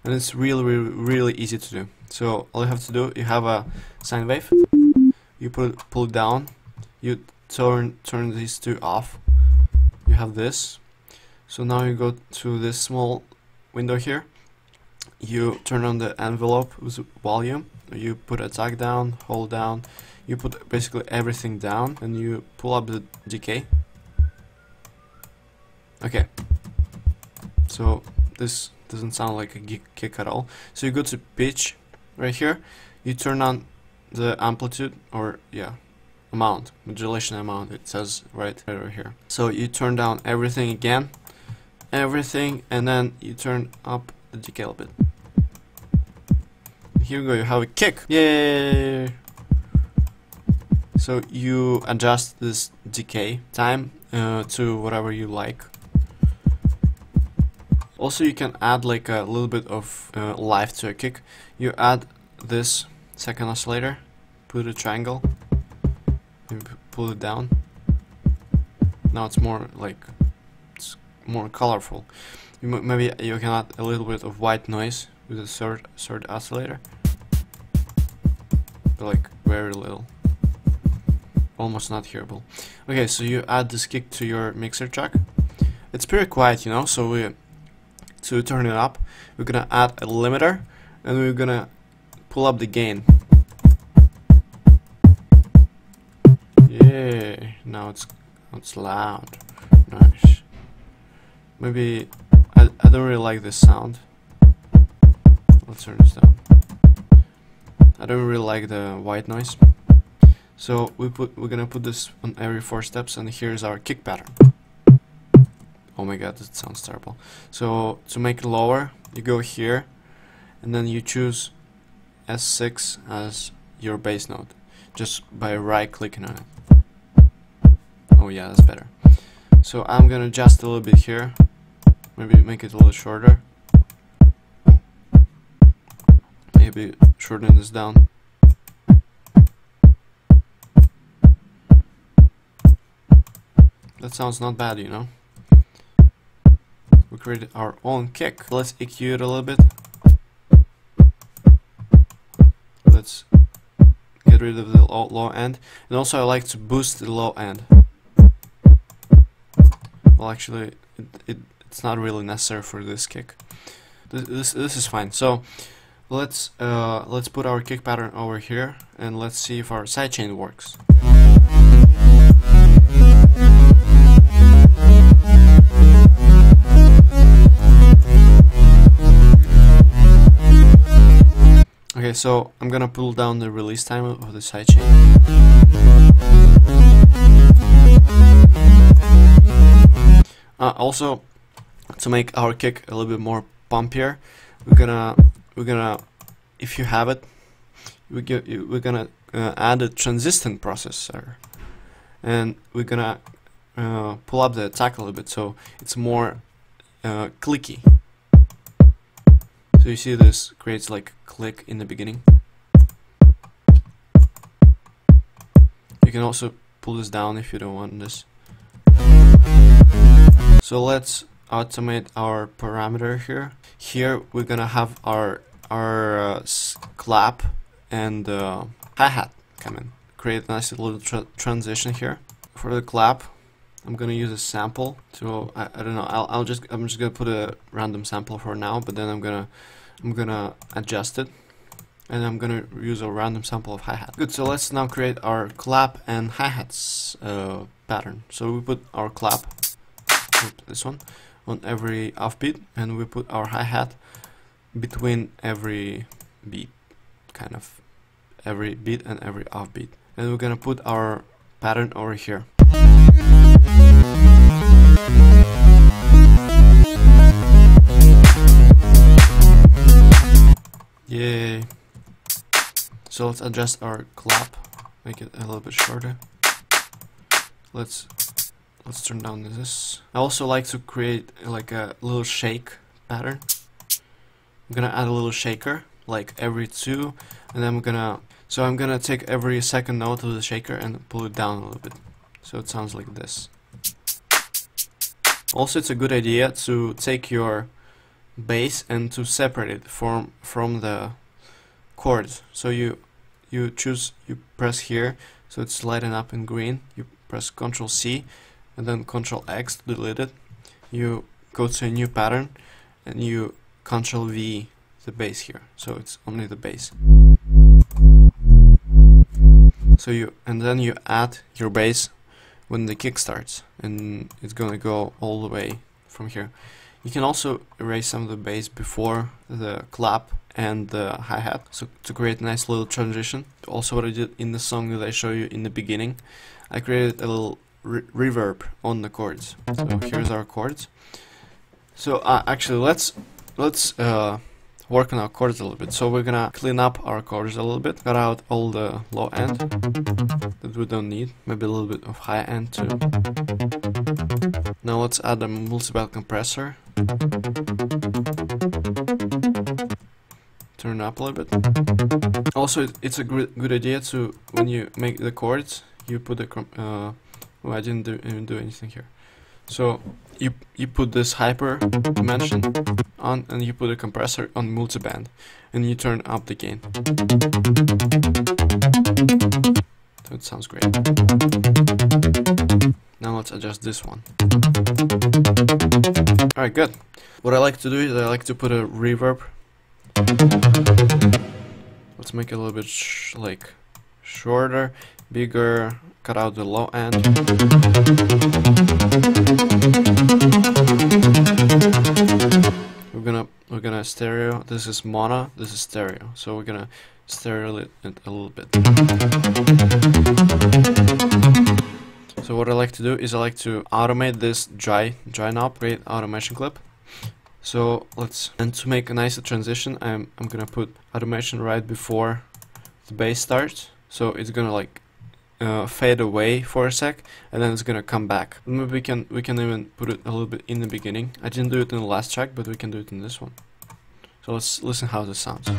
and it's really easy to do. So all you have to do, you have a sine wave, you pull it down, you turn these two off, you have this. So now you go to this small window here, you turn on the envelope with volume, you put attack down, hold down, you put basically everything down, and you pull up the decay. Okay, so this doesn't sound like a kick at all. So you go to pitch right here, you turn on the amplitude, or amount, modulation amount, it says right over here. So you turn down everything again, and then you turn up the decay a little bit. Here we go, you have a kick. Yay! So you adjust this decay time to whatever you like. Also, you can add like a little bit of life to a kick. You add this second oscillator, put a triangle, and pull it down. Now it's more more colorful. Maybe you can add a little bit of white noise with the third oscillator, but like very little, almost not hearable. Okay, so you add this kick to your mixer track. It's pretty quiet, you know. So to turn it up, we're gonna add a limiter, and we're gonna pull up the gain. Yeah, now it's loud. Nice. Maybe I don't really like this sound. Let's turn this down. I don't really like the white noise. So we're gonna put this on every 4 steps, and here's our kick pattern. Oh my god, that sounds terrible. So to make it lower, you go here, and then you choose S6 as your bass note, just by right clicking on it. Oh yeah, that's better. So I'm gonna adjust a little bit here, maybe make it a little shorter, maybe shorten this down. That sounds not bad, you know. We created our own kick. Let's EQ it a little bit. Let's get rid of the low end, and also I like to boost the low end. Well, actually, it's not really necessary for this kick. This is fine. So let's put our kick pattern over here, and let's see if our sidechain works. Okay, so I'm gonna pull down the release time of the sidechain. Also, to make our kick a little bit more pumpier, we're gonna, if you have it, we're gonna add a transistor processor, and we're gonna pull up the attack a little bit so it's more clicky. So you see this creates like a click in the beginning. You can also pull this down if you don't want this. So let's automate our parameter here. Here we're gonna have our clap and hi-hat come in. Create a nice little transition here. For the clap, I'm gonna use a sample. So I don't know. I'm just gonna put a random sample for now, but then I'm gonna adjust it, and I'm gonna use a random sample of hi-hat. Good. So let's now create our clap and hi-hats pattern. So we put our clap, this one, on every offbeat, and we put our hi-hat between every beat, kind of every beat and every offbeat, and we're gonna put our pattern over here. Yay! So let's adjust our clap, make it a little bit shorter. Let's turn down this. I also like to create like a little shake pattern. I'm gonna add a little shaker, like every 2, and then I'm gonna take every second note of the shaker and pull it down a little bit, so it sounds like this. Also, it's a good idea to take your bass and to separate it from the chords. So you press here, so it's lighting up in green. You press Ctrl C and then Ctrl X to delete it. You go to a new pattern and you Ctrl V the bass here, so it's only the bass. So then you add your bass when the kick starts, and it's gonna go all the way from here. You can also erase some of the bass before the clap and the hi-hat, so to create a nice little transition. Also, what I did in the song that I show you in the beginning, I created a little reverb on the chords. So here's our chords. So actually, let's work on our chords a little bit. So we're gonna clean up our chords a little bit, cut out all the low end that we don't need, maybe a little bit of high end too. Now let's add a multi-band compressor. Turn it up a little bit. Also, it's a good idea to, when you make the chords, you put the well, I didn't even do anything here. So you put this hyper dimension on, and you put a compressor on multiband, and you turn up the gain. So it sounds great. Now let's adjust this one. Alright, good. What I like to do is I like to put a reverb. Let's make it a little bit shorter, bigger, cut out the low end. We're gonna stereo. This is mono, this is stereo. So we're gonna stereo it a little bit. So what I like to do is I like to automate this dry knob, create automation clip. So and to make a nicer transition, I'm gonna put automation right before the bass starts. So it's gonna fade away for a sec, and then it's gonna come back. Maybe we can even put it a little bit in the beginning. I didn't do it in the last track, but we can do it in this one. So let's listen how this sounds.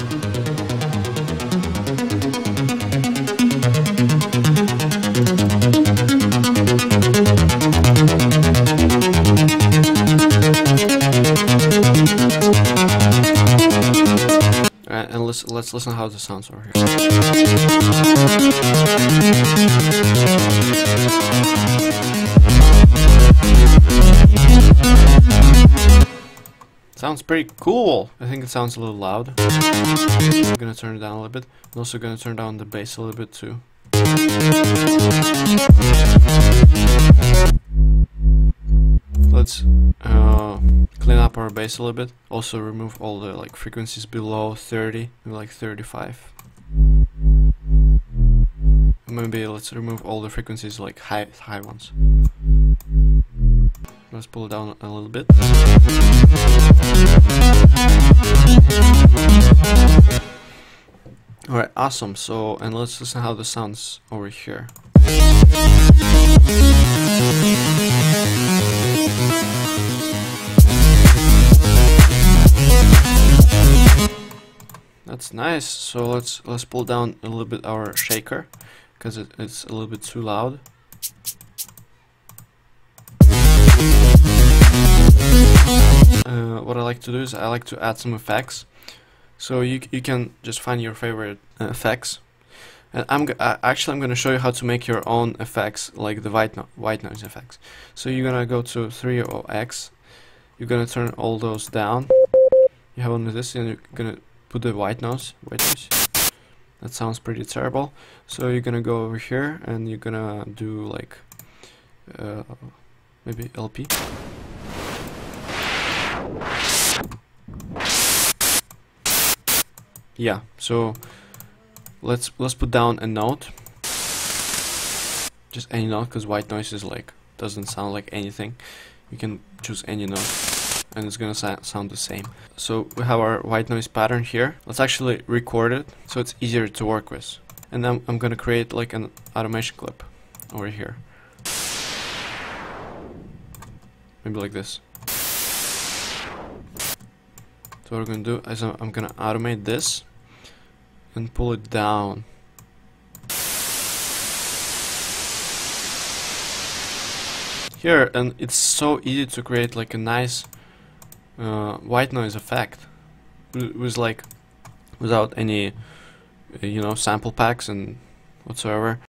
And let's listen how this sounds over here. Sounds pretty cool. I think it sounds a little loud. I'm gonna turn it down a little bit. I'm also gonna turn down the bass a little bit too. Let's clean up our bass a little bit. Also remove all the frequencies below 30, maybe 35. Maybe let's remove all the frequencies high ones. Let's pull it down a little bit. Alright, awesome. So, and let's listen how this sounds over here. That's nice. So let's pull down a little bit our shaker, because it's a little bit too loud. What I like to do is I like to add some effects. So you can just find your favorite effects, and I'm going to show you how to make your own effects, like the white noise effects. So you're gonna go to 3.0x. You're gonna turn all those down. You have only this, and you're gonna put the white noise. That sounds pretty terrible. So you're gonna go over here, and you're gonna do maybe LP. Yeah, so let's put down a note, just any note, because white noise is doesn't sound like anything. You can choose any note and it's gonna sound the same. So we have our white noise pattern here. Let's actually record it so it's easier to work with. And then I'm gonna create an automation clip over here, maybe like this. So what we're going to do is I'm going to automate this and pull it down. Here, and it's so easy to create a nice white noise effect with like without any you know, sample packs and whatsoever.